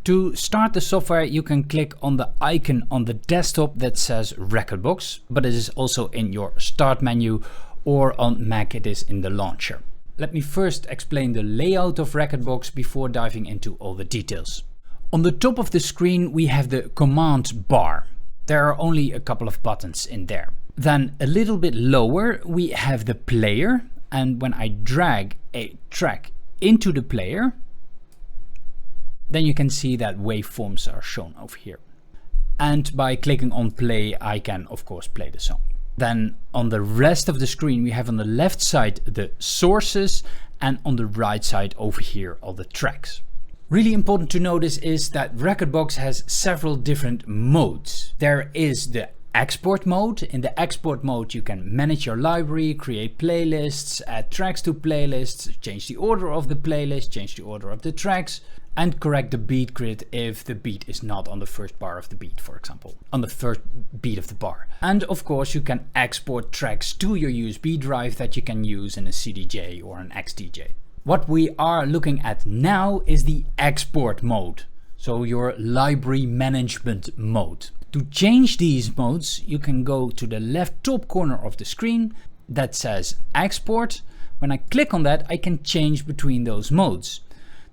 To start the software, you can click on the icon on the desktop that says Rekordbox, but it is also in your start menu, or on Mac it is in the launcher. Let me first explain the layout of Rekordbox before diving into all the details. On the top of the screen we have the command bar. There are only a couple of buttons in there. Then a little bit lower we have the player, and when I drag a track into the player, then you can see that waveforms are shown over here. And by clicking on play, I can of course play the song. Then on the rest of the screen we have on the left side the sources, and on the right side over here all the tracks. Really important to notice is that Rekordbox has several different modes. There is the export mode. In the export mode you can manage your library, create playlists, add tracks to playlists, change the order of the playlist, change the order of the tracks, and correct the beat grid if the beat is not on the first bar of the beat, for example, on the first beat of the bar. And of course you can export tracks to your USB drive that you can use in a CDJ or an XDJ. What we are looking at now is the export mode, so your library management mode. To change these modes, you can go to the left top corner of the screen that says export. When I click on that, I can change between those modes.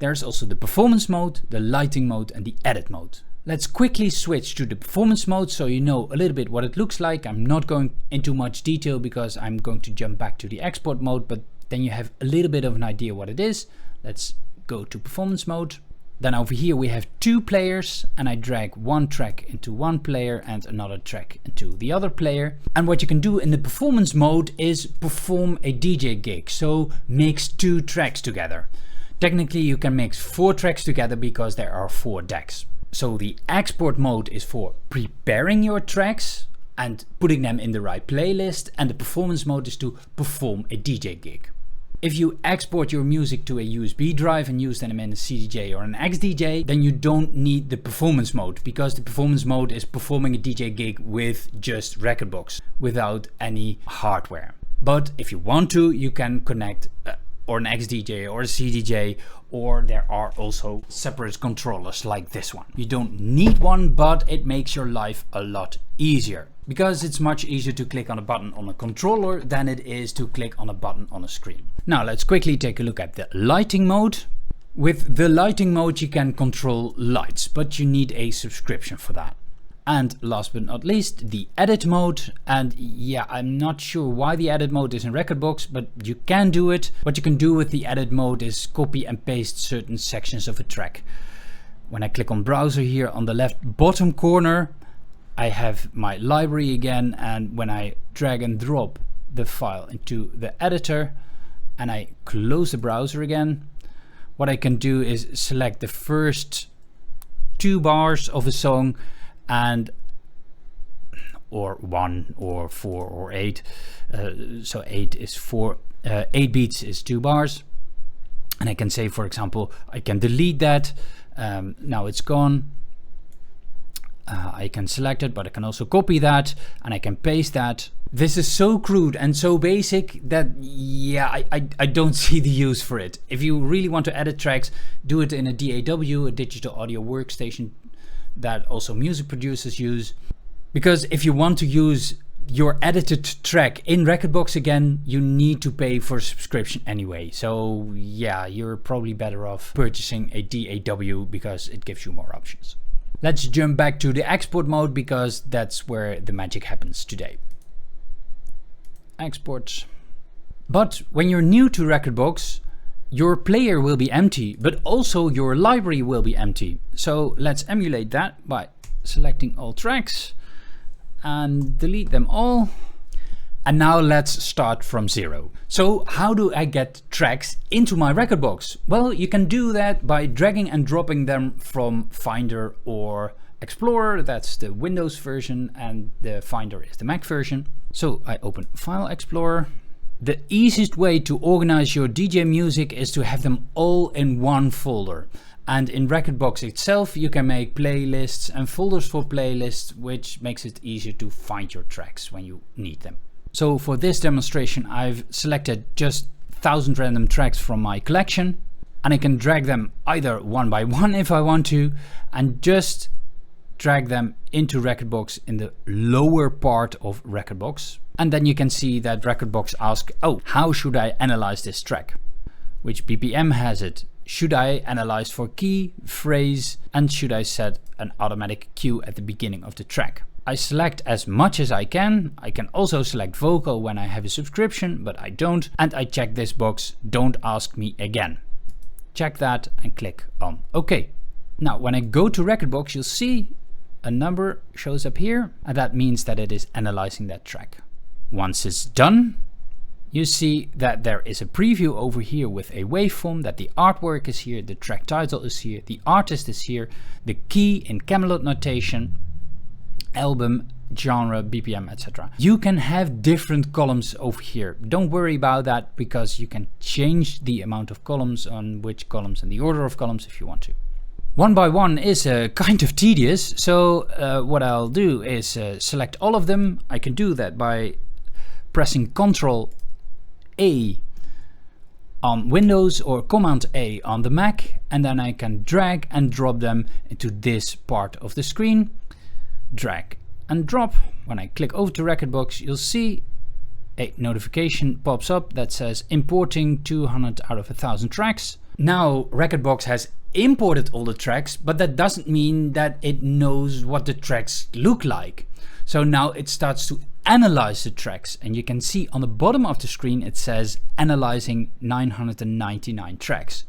There's also the performance mode, the lighting mode, and the edit mode. Let's quickly switch to the performance mode so you know a little bit what it looks like. I'm not going into much detail because I'm going to jump back to the export mode, but then you have a little bit of an idea what it is. Let's go to performance mode. Then over here we have two players, and I drag one track into one player and another track into the other player. And what you can do in the performance mode is perform a DJ gig, so mix two tracks together. Technically you can mix 4 tracks together because there are 4 decks. So the export mode is for preparing your tracks and putting them in the right playlist, and the performance mode is to perform a DJ gig. If you export your music to a USB drive and use them in a CDJ or an XDJ, then you don't need the performance mode, because the performance mode is performing a DJ gig with just Rekordbox without any hardware. But if you want to, you can connect or an XDJ or a CDJ, or there are also separate controllers like this one. You don't need one, but it makes your life a lot easier, because it's much easier to click on a button on a controller than it is to click on a button on a screen. Now let's quickly take a look at the lighting mode. With the lighting mode you can control lights, but you need a subscription for that. And last but not least, the edit mode. And yeah, I'm not sure why the edit mode is in Rekordbox, but you can do it. What you can do with the edit mode is copy and paste certain sections of a track. When I click on browser here on the left bottom corner, I have my library again, and when I drag and drop the file into the editor and I close the browser again, what I can do is select the first 2 bars of a song, and or 1 or 4 or 8, so 8 is 4, 8 beats is 2 bars, and I can say, for example, I can delete that. Now it's gone. I can select it, but I can also copy that and I can paste that. This is so crude and so basic that yeah, I don't see the use for it. If you really want to edit tracks, do it in a DAW, a digital audio workstation that also music producers use. Because if you want to use your edited track in Rekordbox again, you need to pay for a subscription anyway. So yeah, you're probably better off purchasing a DAW because it gives you more options. Let's jump back to the export mode, because that's where the magic happens today. Export. But when you're new to Rekordbox, your player will be empty, but also your library will be empty. So let's emulate that by selecting all tracks and delete them all. And now let's start from 0. So how do I get tracks into my Rekordbox? Well, you can do that by dragging and dropping them from Finder or Explorer. That's the Windows version, and the Finder is the Mac version. So I open File Explorer. The easiest way to organize your DJ music is to have them all in one folder. And in Rekordbox itself, you can make playlists and folders for playlists, which makes it easier to find your tracks when you need them. So for this demonstration, I've selected just 1000 random tracks from my collection. and I can drag them either one by one if I want to, and just drag them into Rekordbox in the lower part of Rekordbox. And then you can see that Rekordbox asks, oh, how should I analyze this track? Which BPM has it? Should I analyze for key, phrase, and should I set an automatic cue at the beginning of the track? I select as much as I can. I can also select vocal when I have a subscription, but I don't. And I check this box, don't ask me again. Check that and click on OK. Now, when I go to Rekordbox, you'll see a number shows up here, and that means that it is analyzing that track. Once it's done, you see that there is a preview over here with a waveform, that the artwork is here, the track title is here, the artist is here, the key in Camelot notation, album, genre, BPM, etc. You can have different columns over here. Don't worry about that, because you can change the amount of columns on which columns and the order of columns if you want to. One by one is kind of tedious, so what I'll do is select all of them. I can do that by pressing Ctrl A on Windows or Command A on the Mac, and then I can drag and drop them into this part of the screen. Drag and drop. When I click over to Rekordbox, you'll see a notification pops up that says importing 200 out of 1,000 tracks. Now Rekordbox has imported all the tracks, but that doesn't mean that it knows what the tracks look like. So now it starts to analyze the tracks, and you can see on the bottom of the screen it says analyzing 999 tracks.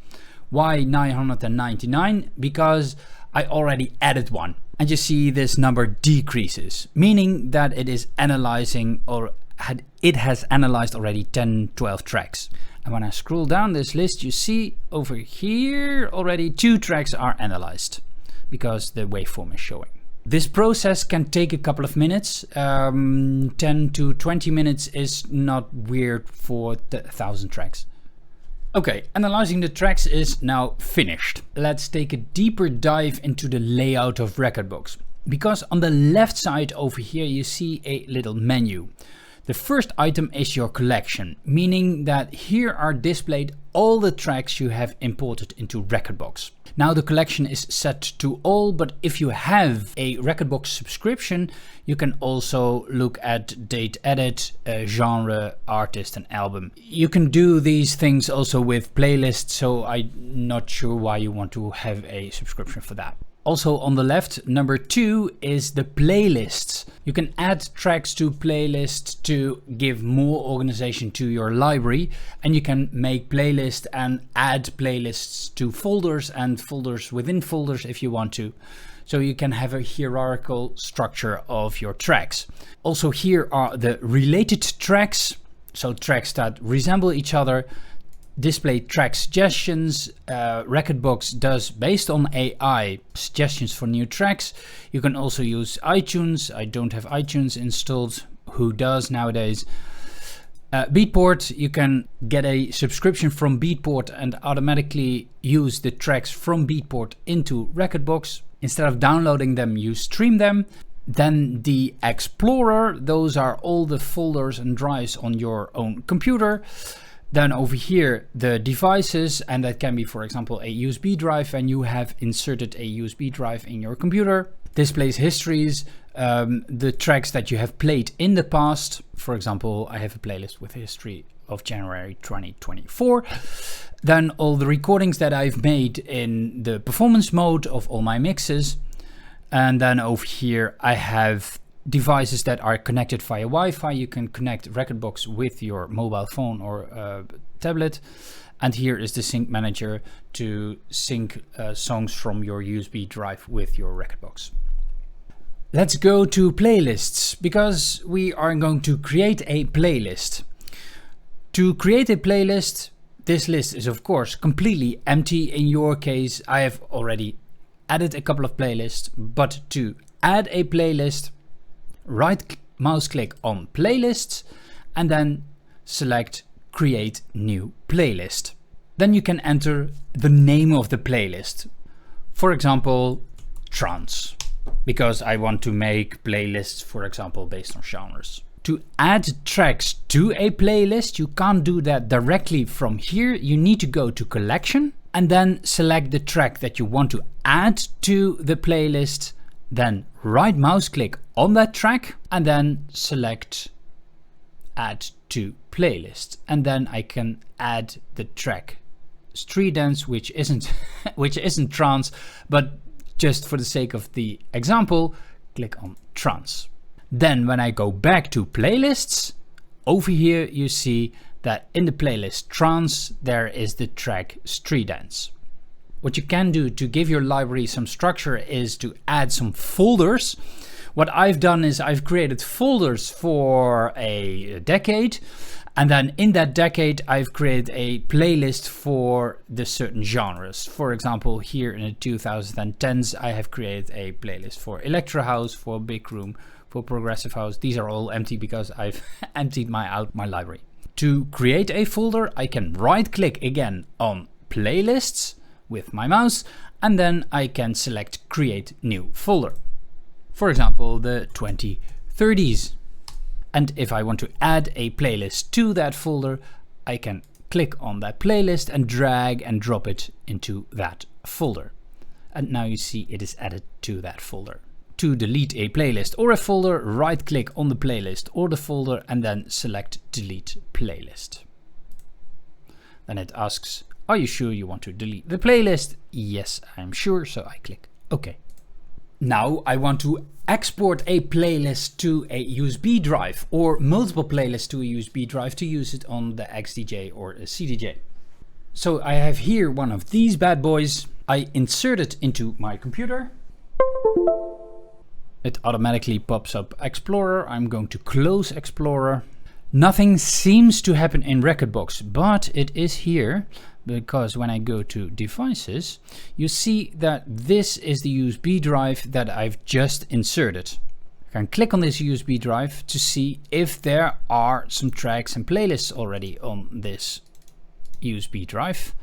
Why 999? Because I already added one, and you see this number decreases, meaning that it is analyzing, or it has analyzed already 10-12 tracks. And when I scroll down this list, you see over here already 2 tracks are analyzed because the waveform is showing. This process can take a couple of minutes. 10 to 20 minutes is not weird for the 1,000 tracks. Okay, analyzing the tracks is now finished. Let's take a deeper dive into the layout of Rekordbox. Because on the left side over here you see a little menu. The first item is your collection, meaning that here are displayed all the tracks you have imported into Rekordbox. Now the collection is set to all, but if you have a Rekordbox subscription, you can also look at date edit, genre, artist and album. You can do these things also with playlists, so I'm not sure why you want to have a subscription for that. Also on the left, number 2 is the playlists. You can add tracks to playlists to give more organization to your library, and you can make playlists and add playlists to folders and folders within folders if you want to. So you can have a hierarchical structure of your tracks. Also here are the related tracks, so tracks that resemble each other. Display track suggestions. Rekordbox does, based on AI, suggestions for new tracks. You can also use iTunes. I don't have iTunes installed. Who does nowadays? Beatport, you can get a subscription from Beatport and automatically use the tracks from Beatport into Rekordbox. Instead of downloading them, you stream them. Then the Explorer, those are all the folders and drives on your own computer. Then over here, the devices, and that can be, for example, a USB drive, and you have inserted a USB drive in your computer. Displays histories, the tracks that you have played in the past. For example, I have a playlist with history of January 2024. Then all the recordings that I've made in the performance mode of all my mixes. And then over here, I have devices that are connected via Wi-Fi. You can connect Rekordbox with your mobile phone or tablet. And here is the sync manager to sync songs from your USB drive with your Rekordbox. Let's go to playlists, because we are going to create a playlist. To create a playlist, this list is of course completely empty. In your case, I have already added a couple of playlists, but to add a playlist, right mouse click on playlists and then select create new playlist. Then you can enter the name of the playlist. For example, trance, because I want to make playlists, for example, based on genres. To add tracks to a playlist, you can't do that directly from here. You need to go to collection, and then select the track that you want to add to the playlist. Then right mouse click on that track and then select add to playlist. And then I can add the track Street Dance, which isn't trance, but just for the sake of the example, click on trance. Then when I go back to playlists, over here you see that in the playlist trance there is the track Street Dance. What you can do to give your library some structure is to add some folders. What I've done is I've created folders for a decade, and then in that decade I've created a playlist for the certain genres. For example, here in the 2010s I have created a playlist for Electro House, for Big Room, for Progressive House. These are all empty because I've emptied my library. To create a folder, I can right click again on playlists with my mouse, and then I can select create new folder. For example, the 2030s. And if I want to add a playlist to that folder, I can click on that playlist and drag and drop it into that folder. And now you see it is added to that folder. To delete a playlist or a folder, right click on the playlist or the folder and then select delete playlist. Then it asks, are you sure you want to delete the playlist? Yes, I'm sure, so I click OK. Now I want to export a playlist to a USB drive or multiple playlists to a USB drive to use it on the XDJ or a CDJ. So I have here one of these bad boys. I insert it into my computer. It automatically pops up Explorer. I'm going to close Explorer. Nothing seems to happen in Rekordbox, but it is here. Because when I go to devices, you see that this is the USB drive that I've just inserted. I can click on this USB drive to see if there are some tracks and playlists already on this USB drive.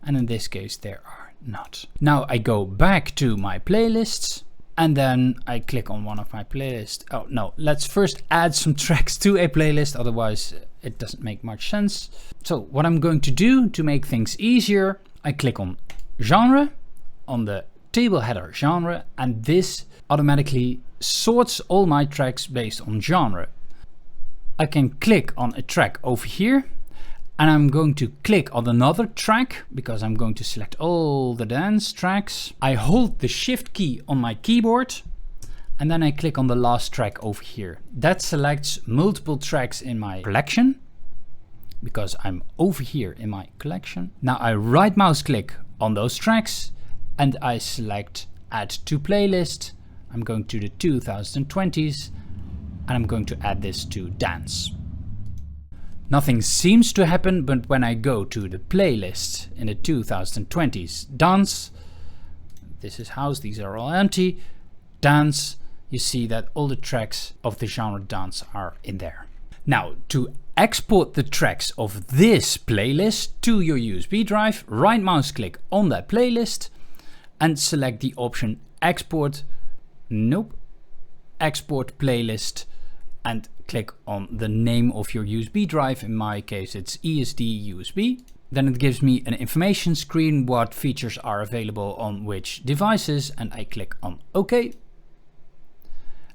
And in this case, there are not. Now I go back to my playlists and then I click on one of my playlists. Oh no, let's first add some tracks to a playlist, otherwise it doesn't make much sense. So what I'm going to do to make things easier, I click on genre, on the table header genre, and this automatically sorts all my tracks based on genre. I can click on a track over here, and I'm going to click on another track because I'm going to select all the dance tracks. I hold the shift key on my keyboard and then I click on the last track over here. That selects multiple tracks in my collection because I'm over here in my collection. Now I right mouse click on those tracks and I select add to playlist. I'm going to the 2020s and I'm going to add this to dance. Nothing seems to happen, but when I go to the playlist in the 2020s dance, this is house, these are all empty, dance, you see that all the tracks of the genre dance are in there. Now to export the tracks of this playlist to your USB drive, right mouse click on that playlist and select the option export, export playlist, and click on the name of your USB drive. In my case it's ESD USB. Then it gives me an information screen, what features are available on which devices, and I click on OK.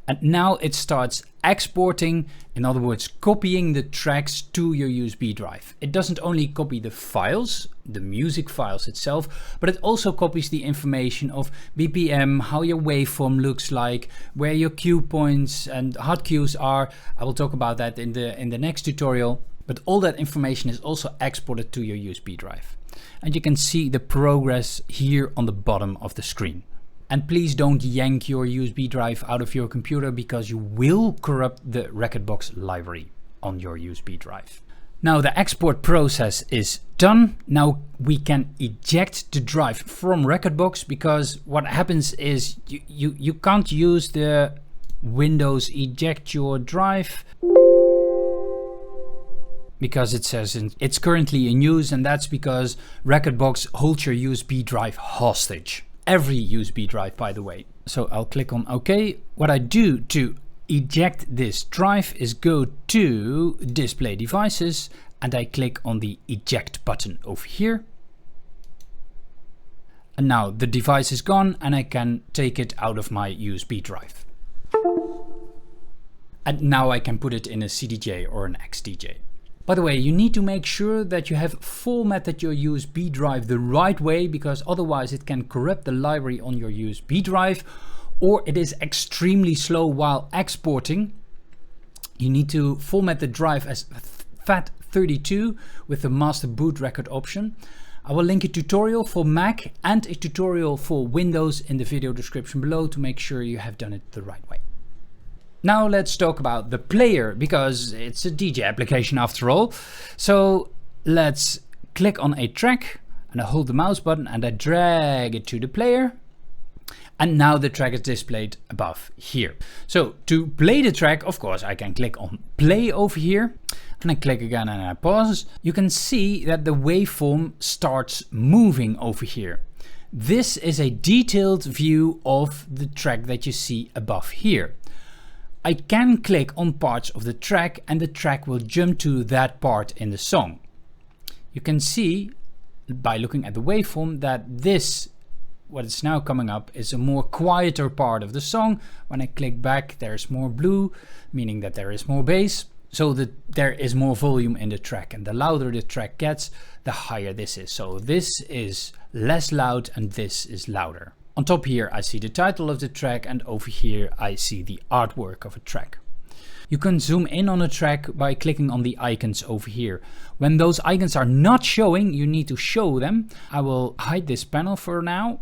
And now it starts exporting, in other words copying the tracks to your USB drive. It doesn't only copy the files, the music files itself, but it also copies the information of BPM, how your waveform looks like, where your cue points and hot cues are. I will talk about that in the next tutorial. But all that information is also exported to your USB drive. And you can see the progress here on the bottom of the screen. And please don't yank your USB drive out of your computer because you will corrupt the Rekordbox library on your USB drive. Now the export process is done. Now we can eject the drive from Rekordbox, because what happens is you can't use the Windows eject your drive because it says it's currently in use, and that's because Rekordbox holds your USB drive hostage. Every USB drive, by the way. So I'll click on OK. What I do to eject this drive is go to display devices and I click on the eject button over here. And now the device is gone and I can take it out of my USB drive. And now I can put it in a CDJ or an XDJ. By the way, you need to make sure that you have formatted your USB drive the right way, because otherwise it can corrupt the library on your USB drive, or it is extremely slow while exporting. You need to format the drive as FAT32 with the master boot record option. I will link a tutorial for Mac and a tutorial for Windows in the video description below to make sure you have done it the right way. Now let's talk about the player, because it's a DJ application after all. So let's click on a track and I hold the mouse button and I drag it to the player. And now the track is displayed above here. So to play the track, of course, I can click on play over here and I click again and I pause. You can see that the waveform starts moving over here. This is a detailed view of the track that you see above here. I can click on parts of the track and the track will jump to that part in the song. You can see by looking at the waveform that this, what is now coming up, is a more quieter part of the song. When I click back, there's more blue, meaning that there is more bass. So that there is more volume in the track, and the louder the track gets, the higher this is. So this is less loud and this is louder. On top here I see the title of the track, and over here I see the artwork of a track. You can zoom in on a track by clicking on the icons over here. When those icons are not showing, you need to show them. I will hide this panel for now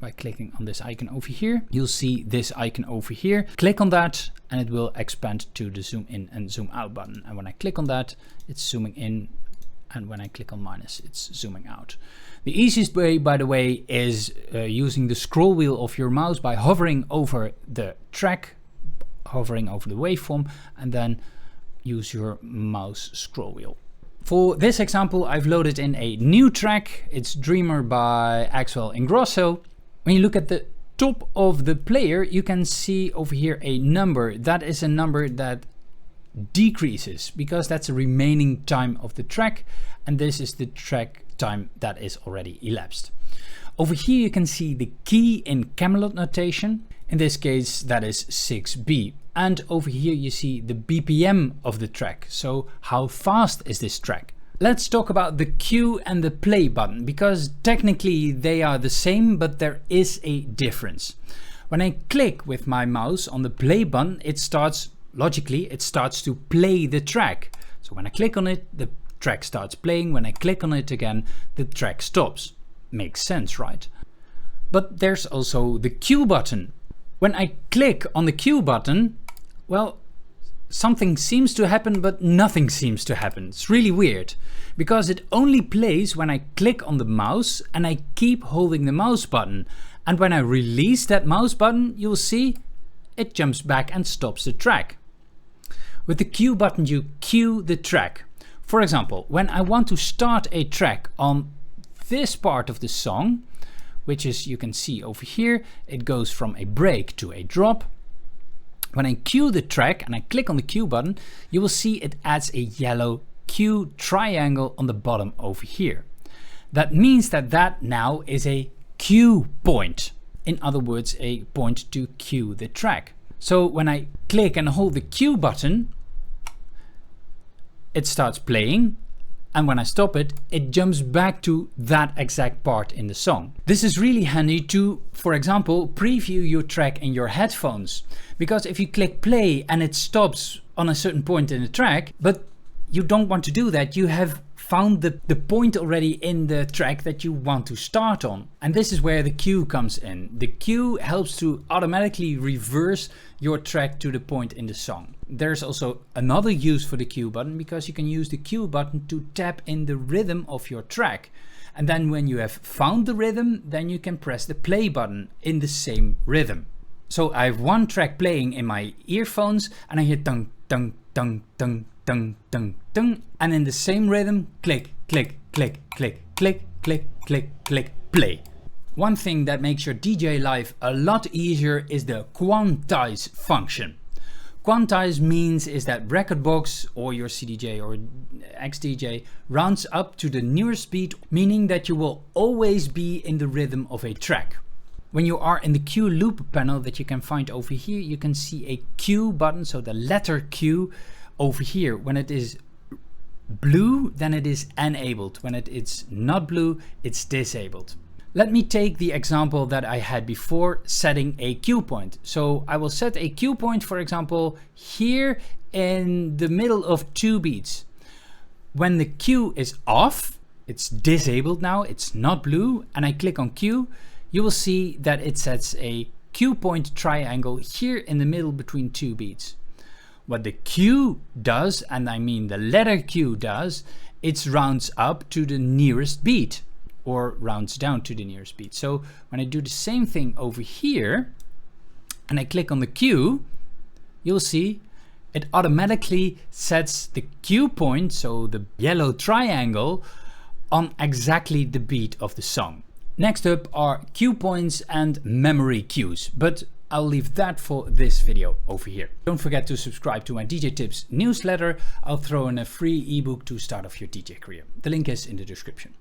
by clicking on this icon over here. You'll see this icon over here. Click on that and it will expand to the zoom in and zoom out button. And when I click on that, it's zooming in. And when I click on minus, it's zooming out. The easiest way, by the way, is using the scroll wheel of your mouse by hovering over the track, hovering over the waveform, and then use your mouse scroll wheel. For this example, I've loaded in a new track. It's Dreamer by Axwell Ingrosso. When you look at the top of the player, you can see over here a number. That is a number that decreases because that's the remaining time of the track, and this is the track time that is already elapsed. Over here you can see the key in Camelot notation. In this case that is 6B, and over here you see the BPM of the track. So how fast is this track? Let's talk about the cue and the play button, because technically they are the same, but there is a difference. When I click with my mouse on the play button, it starts to play the track. So when I click on it, the track starts playing. When I click on it again, the track stops. Makes sense, right? But there's also the cue button. When I click on the cue button, well, something seems to happen, but nothing seems to happen. It's really weird, because it only plays when I click on the mouse and I keep holding the mouse button. And when I release that mouse button, you'll see it jumps back and stops the track. With the cue button, you cue the track. For example, when I want to start a track on this part of the song, which is, you can see over here, it goes from a break to a drop. When I cue the track and I click on the cue button, you will see it adds a yellow cue triangle on the bottom over here. That means that that now is a cue point. In other words, a point to cue the track. So when I click and hold the cue button, it starts playing, and when I stop it, it jumps back to that exact part in the song. This is really handy to, for example, preview your track in your headphones, because if you click play and it stops on a certain point in the track, but you don't want to do that, you have found the point already in the track that you want to start on. And this is where the cue comes in. The cue helps to automatically reverse your track to the point in the song. There's also another use for the cue button, because you can use the cue button to tap in the rhythm of your track. And then when you have found the rhythm, then you can press the play button in the same rhythm. So I have one track playing in my earphones and I hear tung, tung, tung, tung, tung, tung, tung, and in the same rhythm, click, click, click, click, click, click, click, click, play. One thing that makes your DJ life a lot easier is the Quantize function. Quantize means is that Rekordbox or your CDJ or XDJ rounds up to the nearest beat, meaning that you will always be in the rhythm of a track. When you are in the Q loop panel that you can find over here, you can see a Q button, so the letter Q over here. When it is blue, then it is enabled. When it is not blue, it's disabled. Let me take the example that I had before, setting a cue point. So I will set a cue point, for example, here in the middle of 2 beats. When the cue is off, it's disabled now, it's not blue, and I click on cue, you will see that it sets a cue point triangle here in the middle between 2 beats. What the cue does, and I mean the letter Q does, it rounds up to the nearest beat, or rounds down to the nearest beat. So when I do the same thing over here, and I click on the Q, you'll see it automatically sets the cue point, so the yellow triangle, on exactly the beat of the song. Next up are cue points and memory cues, but I'll leave that for this video over here. Don't forget to subscribe to my DJ Tips newsletter. I'll throw in a free ebook to start off your DJ career. The link is in the description.